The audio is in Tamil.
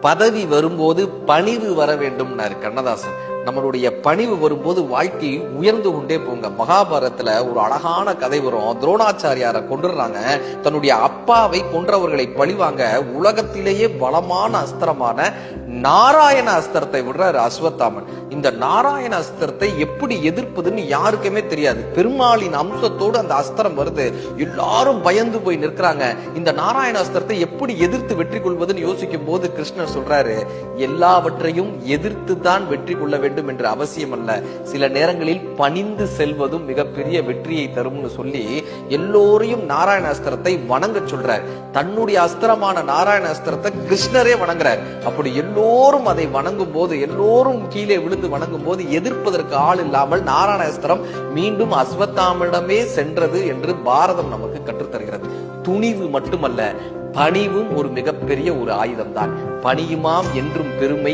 பதவி வரும்போது பணிவு வர வேண்டும்னாரு கண்ணதாசன். நம்மளுடைய பணிவு வரும்போது வாழ்க்கை உயர்ந்து கொண்டே போங்க. மகாபாரதத்துல ஒரு அழகான கதை வரும். துரோணாச்சாரியாரை கொண்டுறாங்க. தன்னுடைய அப்பாவை கொன்றவர்களை பழிவாங்க உலகத்திலேயே பலமான அஸ்திரமான நாராயண அஸ்திரத்தை விடுறாரு அஸ்வத்தாமன். இந்த நாராயண அஸ்திரத்தை எப்படி எதிர்ப்பதுன்னு யாருக்குமே தெரியாது. பெருமாளின் அம்சத்தோடு அந்த அஸ்திரம் வருது. எல்லாரும் பயந்து போய் நிற்கிறாங்க. இந்த நாராயண அஸ்திரத்தை எப்படி எதிர்த்து வெற்றி கொள்வதுன்னு யோசிக்கும் போது கிருஷ்ணர் சொல்றாரு, எல்லாவற்றையும் எதிர்த்து தான் வெற்றி கொள்ள வேண்டும் என்று அவசியம் அல்ல. சில நேரங்களில் பணிந்து செல்வதும் மிகப்பெரிய வெற்றியை தரும்னு சொல்லி எல்லோரையும் நாராயண அஸ்திரத்தை வணங்க சொல்றார். தன்னுடைய அஸ்திரமான நாராயண அஸ்திரத்தை கிருஷ்ணரே வணங்குறார். அப்படி எல்லோரும் அதை வணங்கும் போது, எல்லோரும் கீழே விழுந்து வணங்கும் போது எதிர்ப்பதற்கு ஆள் இல்லாமல் நாராயண அஸ்திரம் மீண்டும் அஸ்வத்தாமனிடமே சென்றது என்று பாரதம் நமக்கு கற்றுத்தருகிறது. துணிவு மட்டுமல்ல, பணிவும் ஒரு மிகப்பெரிய ஒரு ஆயுதம் தான். பணியுமாம் என்றும் பெருமை